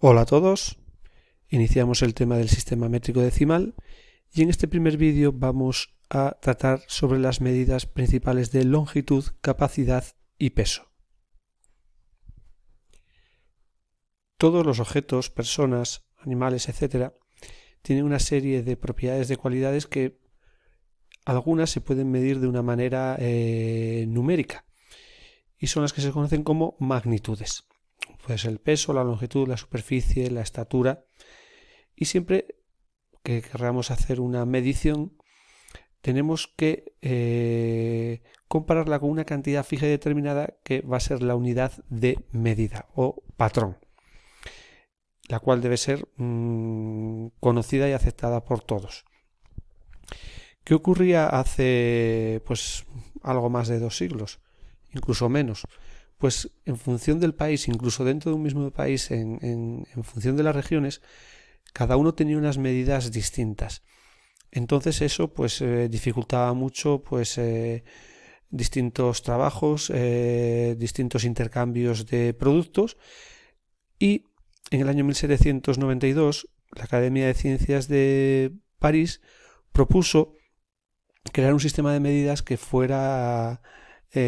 Hola a todos, iniciamos el tema del sistema métrico decimal y en este primer vídeo vamos a tratar sobre las medidas principales de longitud, capacidad y peso. Todos los objetos, personas, animales, etc. tienen una serie de propiedades de cualidades que algunas se pueden medir de una manera numérica y son las que se conocen como magnitudes. Puede ser el peso, la longitud, la superficie, la estatura, y siempre que queramos hacer una medición tenemos que compararla con una cantidad fija y determinada que va a ser la unidad de medida o patrón, la cual debe ser conocida y aceptada por todos. ¿Qué ocurría hace algo más de 2 siglos? Incluso menos. Pues en función del país, incluso dentro de un mismo país, en función de las regiones, cada uno tenía unas medidas distintas. Entonces eso dificultaba mucho distintos trabajos, distintos intercambios de productos, y en el año 1792 la Academia de Ciencias de París propuso crear un sistema de medidas que fuera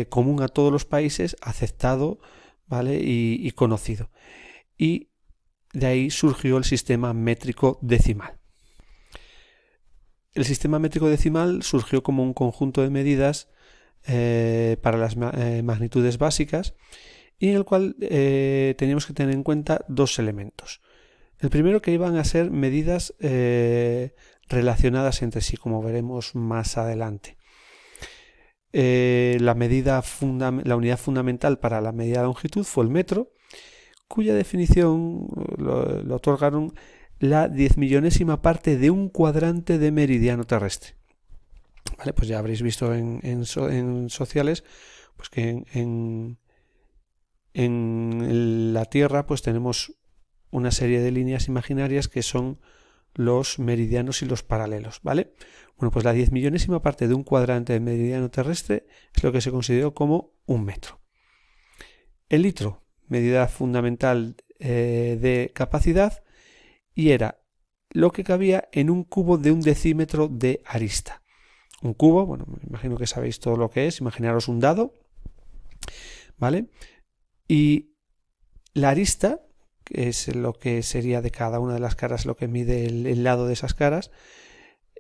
común a todos los países, aceptado, ¿vale? y conocido. Y de ahí surgió el sistema métrico decimal. El sistema métrico decimal surgió como un conjunto de medidas para las magnitudes básicas y en el cual teníamos que tener en cuenta dos elementos. El primero, que iban a ser medidas relacionadas entre sí, como veremos más adelante. La unidad fundamental para la medida de longitud fue el metro, cuya definición lo otorgaron la 10.000.000ª parte de un cuadrante de meridiano terrestre. Vale, pues ya habréis visto en sociales pues que en la Tierra pues tenemos una serie de líneas imaginarias que son los meridianos y los paralelos, ¿vale? Bueno, pues la 10.000.000ª parte de un cuadrante de meridiano terrestre es lo que se consideró como un metro. El litro, medida fundamental de capacidad, y era lo que cabía en un cubo de un decímetro de arista. Un cubo, bueno, me imagino que sabéis todo lo que es, imaginaros un dado, ¿vale? Y la arista, que es lo que sería de cada una de las caras, lo que mide el lado de esas caras,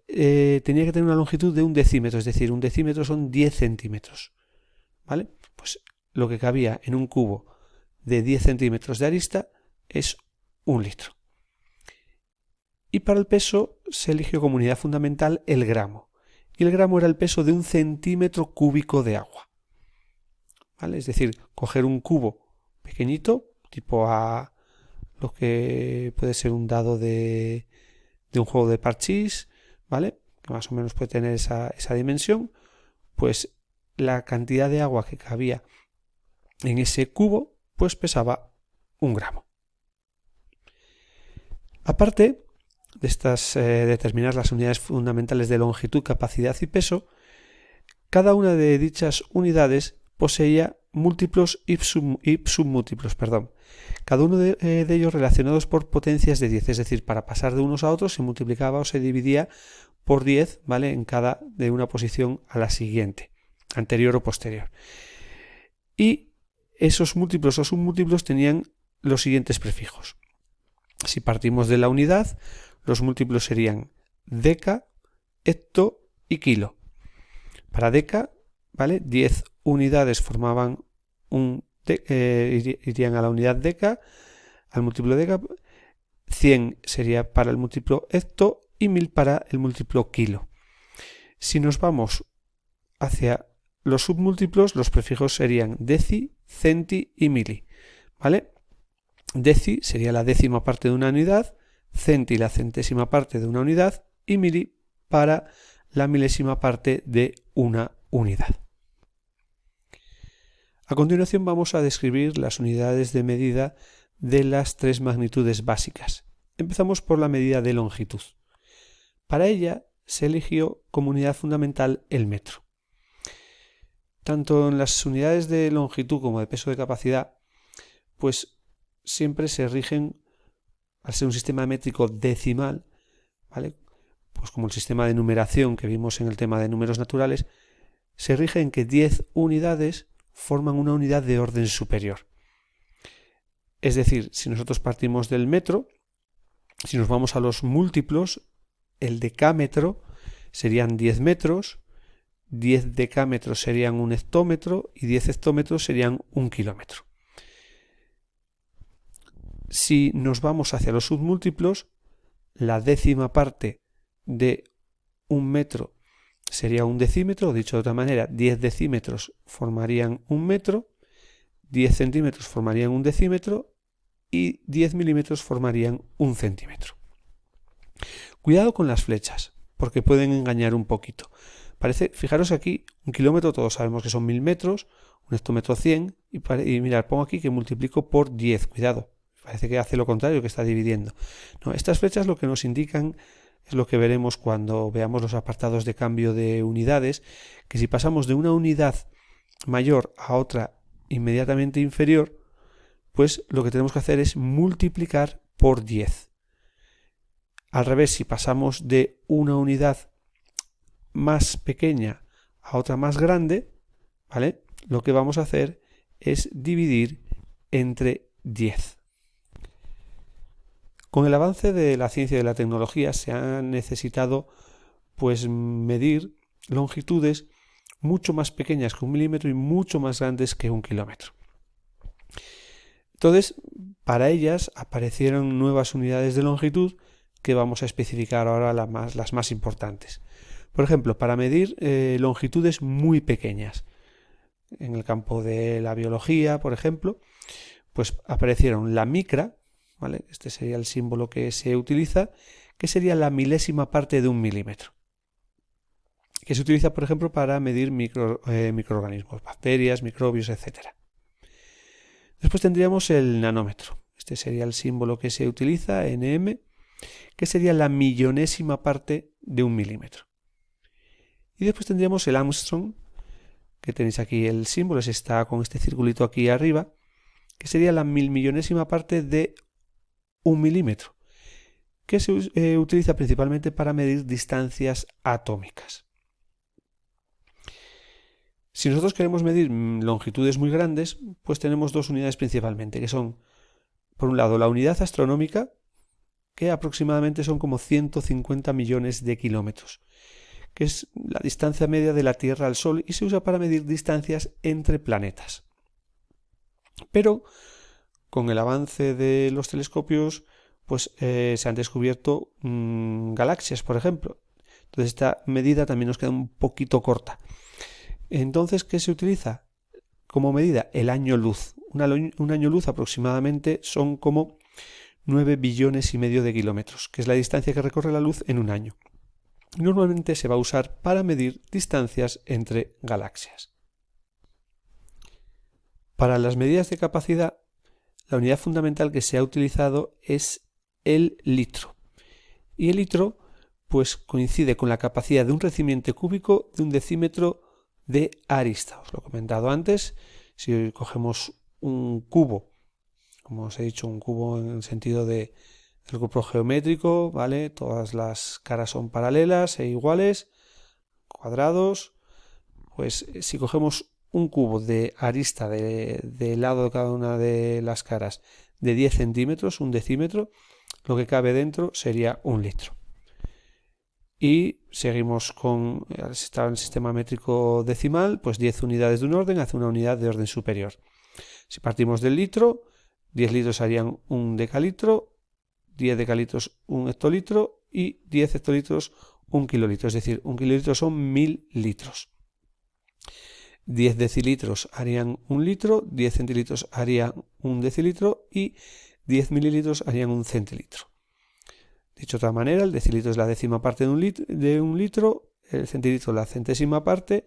tenía que tener una longitud de un decímetro, es decir, un decímetro son 10 centímetros, ¿vale? Pues lo que cabía en un cubo de 10 centímetros de arista es un litro. Y para el peso se eligió como unidad fundamental el gramo. Y el gramo era el peso de un centímetro cúbico de agua, ¿vale? Es decir, coger un cubo pequeñito, tipo a lo que puede ser un dado de un juego de parchís, ¿vale? Que más o menos puede tener esa dimensión, pues la cantidad de agua que cabía en ese cubo pues pesaba 1 gramo. Aparte de estas determinar las unidades fundamentales de longitud, capacidad y peso, cada una de dichas unidades poseía múltiplos y submúltiplos, cada uno de ellos relacionados por potencias de 10, es decir, para pasar de unos a otros se multiplicaba o se dividía por 10, ¿vale? En cada de una posición a la siguiente, anterior o posterior. Y esos múltiplos o submúltiplos tenían los siguientes prefijos. Si partimos de la unidad, los múltiplos serían deca, hecto y kilo. Para deca, ¿vale? 10 unidades formaban irían a la unidad deca, al múltiplo deca, 100 sería para el múltiplo hecto y 1000 para el múltiplo kilo. Si nos vamos hacia los submúltiplos, los prefijos serían deci, centi y mili, ¿vale? Deci sería la décima parte de una unidad, centi la centésima parte de una unidad y mili para la milésima parte de una unidad. A continuación vamos a describir las unidades de medida de las 3 magnitudes básicas. Empezamos por la medida de longitud. Para ella se eligió como unidad fundamental el metro. Tanto en las unidades de longitud como de peso de capacidad, pues siempre se rigen al ser un sistema métrico decimal, ¿vale? Pues como el sistema de numeración que vimos en el tema de números naturales, se rige en que 10 unidades forman una unidad de orden superior. Es decir, si nosotros partimos del metro, si nos vamos a los múltiplos, el decámetro serían 10 metros, 10 decámetros serían un hectómetro y 10 hectómetros serían un kilómetro. Si nos vamos hacia los submúltiplos, la décima parte de un metro sería un decímetro, o dicho de otra manera, 10 decímetros formarían un metro, 10 centímetros formarían un decímetro y 10 milímetros formarían un centímetro. Cuidado con las flechas, porque pueden engañar un poquito. Fijaros aquí, un kilómetro todos sabemos que son 1000 metros, un hectómetro 100, y mirad, pongo aquí que multiplico por 10, cuidado, parece que hace lo contrario, que está dividiendo. No, estas flechas lo que nos indican es lo que veremos cuando veamos los apartados de cambio de unidades, que si pasamos de una unidad mayor a otra inmediatamente inferior, pues lo que tenemos que hacer es multiplicar por 10. Al revés, si pasamos de una unidad más pequeña a otra más grande, ¿vale? Lo que vamos a hacer es dividir entre 10. Con el avance de la ciencia y de la tecnología se han necesitado pues medir longitudes mucho más pequeñas que un milímetro y mucho más grandes que un kilómetro. Entonces, para ellas aparecieron nuevas unidades de longitud que vamos a especificar ahora las más importantes. Por ejemplo, para medir longitudes muy pequeñas. En el campo de la biología, por ejemplo, pues aparecieron la micra, ¿vale? Este sería el símbolo que se utiliza, que sería la milésima parte de un milímetro, que se utiliza, por ejemplo, para medir microorganismos, bacterias, microbios, etc. Después tendríamos el nanómetro. Este sería el símbolo que se utiliza, nm, que sería la millonésima parte de un milímetro. Y después tendríamos el Armstrong, que tenéis aquí el símbolo, está con este circulito aquí arriba, que sería la milmillonésima parte de un milímetro, que se utiliza principalmente para medir distancias atómicas. Si nosotros queremos medir longitudes muy grandes, pues tenemos dos unidades principalmente, que son, por un lado, la unidad astronómica, que aproximadamente son como 150 millones de kilómetros, que es la distancia media de la Tierra al Sol y se usa para medir distancias entre planetas. Pero con el avance de los telescopios, pues se han descubierto galaxias, por ejemplo. Entonces esta medida también nos queda un poquito corta. Entonces, ¿qué se utiliza como medida? El año luz. Un año luz aproximadamente son como 9 billones y medio de kilómetros, que es la distancia que recorre la luz en un año. Normalmente se va a usar para medir distancias entre galaxias. Para las medidas de capacidad, la unidad fundamental que se ha utilizado es el litro. Y el litro pues coincide con la capacidad de un recipiente cúbico de un decímetro de arista. Os lo he comentado antes. Si cogemos un cubo, como os he dicho, un cubo en el sentido del grupo geométrico, ¿vale? Todas las caras son paralelas e iguales, cuadrados. Pues si cogemos un cubo de arista del lado de cada una de las caras de 10 centímetros, un decímetro, lo que cabe dentro sería un litro. Y seguimos con el sistema métrico decimal, pues 10 unidades de un orden hace una unidad de orden superior. Si partimos del litro, 10 litros harían un decalitro, 10 decalitros un hectolitro y 10 hectolitros un kilolitro, es decir, un kilolitro son 1000 litros. 10 decilitros harían un litro, 10 centilitros harían un decilitro y 10 mililitros harían un centilitro. Dicho de otra manera, el decilitro es la décima parte de un litro, el centilitro la centésima parte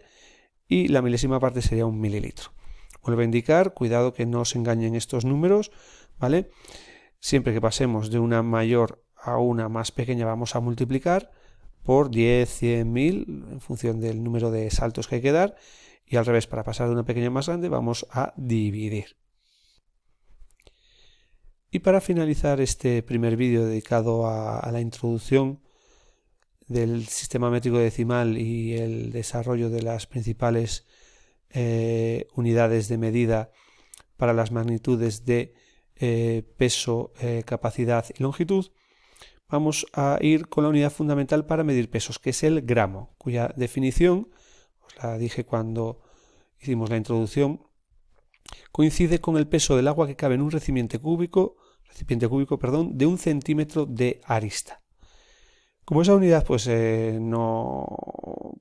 y la milésima parte sería un mililitro. Vuelvo a indicar, cuidado que no os engañen estos números, ¿vale? Siempre que pasemos de una mayor a una más pequeña vamos a multiplicar por 10, 100, 1000 en función del número de saltos que hay que dar, y al revés, para pasar de una pequeña a más grande vamos a dividir. Y para finalizar este primer vídeo dedicado a la introducción del sistema métrico decimal y el desarrollo de las principales unidades de medida para las magnitudes de peso, capacidad y longitud, vamos a ir con la unidad fundamental para medir pesos, que es el gramo, cuya definición, os la dije cuando hicimos la introducción, coincide con el peso del agua que cabe en un recipiente cúbico, de 1 centímetro de arista. Como esa unidad pues no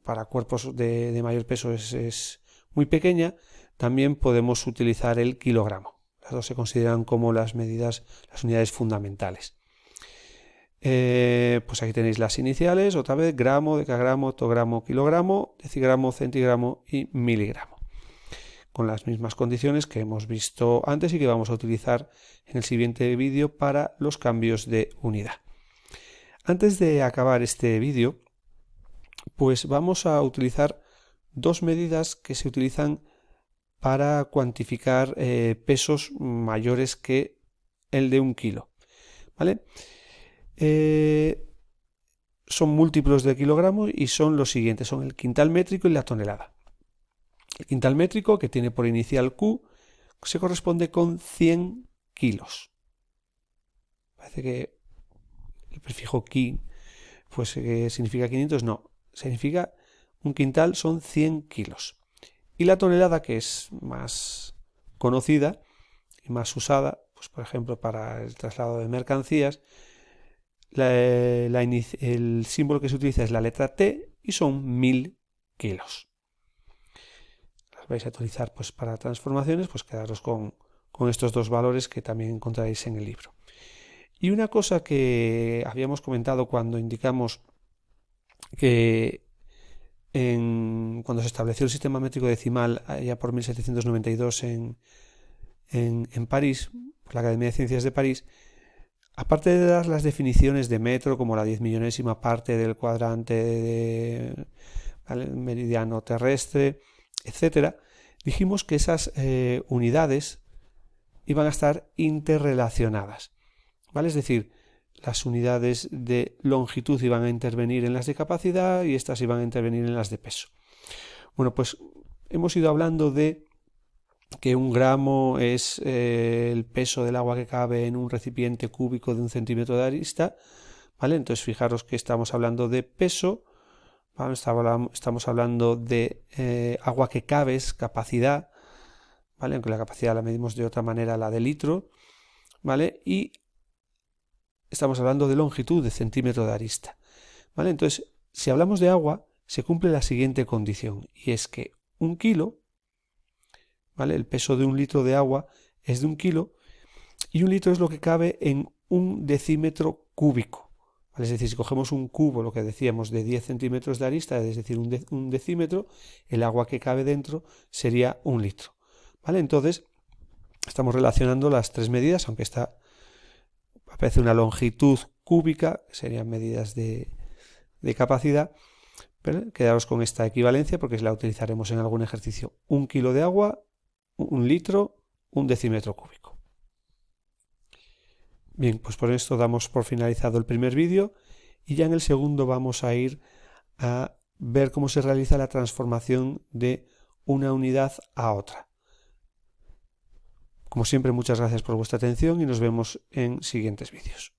para cuerpos de mayor peso es muy pequeña, también podemos utilizar el kilogramo. Las dos se consideran como las unidades fundamentales. Pues aquí tenéis las iniciales, otra vez, gramo, decagramo, octogramo, kilogramo, decigramo, centigramo y miligramo, con las mismas condiciones que hemos visto antes y que vamos a utilizar en el siguiente vídeo para los cambios de unidad. Antes de acabar este vídeo, pues vamos a utilizar dos medidas que se utilizan para cuantificar pesos mayores que el de 1 kilo, ¿vale? Son múltiplos de kilogramo y son los siguientes, son el quintal métrico y la tonelada. El quintal métrico, que tiene por inicial Q, se corresponde con 100 kilos. Parece que el prefijo ki pues significa 500, no, significa un quintal son 100 kilos. Y la tonelada, que es más conocida y más usada, pues por ejemplo para el traslado de mercancías, el símbolo que se utiliza es la letra T y son 1000 kilos. Las vais a utilizar pues para transformaciones, pues quedaros con estos dos valores que también encontraréis en el libro. Y una cosa que habíamos comentado cuando indicamos que cuando se estableció el sistema métrico decimal ya por 1792 en París, por la Academia de Ciencias de París, aparte de dar las definiciones de metro como la 10.000.000ª parte del cuadrante meridiano terrestre, etc., dijimos que esas unidades iban a estar interrelacionadas, ¿vale? Es decir, las unidades de longitud iban a intervenir en las de capacidad y estas iban a intervenir en las de peso. Bueno, pues hemos ido hablando de que un gramo es el peso del agua que cabe en un recipiente cúbico de 1 centímetro de arista, ¿vale? Entonces fijaros que estamos hablando de peso, ¿vale? Estamos hablando de agua que cabe, es capacidad, ¿vale? Aunque la capacidad la medimos de otra manera, la de litro, ¿vale? Y estamos hablando de longitud, de centímetro de arista, ¿vale? Entonces, si hablamos de agua, se cumple la siguiente condición, y es que 1 kilo, ¿vale? El peso de 1 litro de agua es de 1 kilo, y 1 litro es lo que cabe en 1 decímetro cúbico, ¿vale? Es decir, si cogemos un cubo, lo que decíamos, de 10 centímetros de arista, es decir, un decímetro, el agua que cabe dentro sería 1 litro, ¿vale? Entonces, estamos relacionando las tres medidas, aunque esta aparece una longitud cúbica, serían medidas de capacidad, pero quedaros con esta equivalencia porque la utilizaremos en algún ejercicio. 1 kilo de agua, 1 litro, 1 decímetro cúbico. Bien, pues por esto damos por finalizado el primer vídeo y ya en el segundo vamos a ir a ver cómo se realiza la transformación de una unidad a otra. Como siempre, muchas gracias por vuestra atención y nos vemos en siguientes vídeos.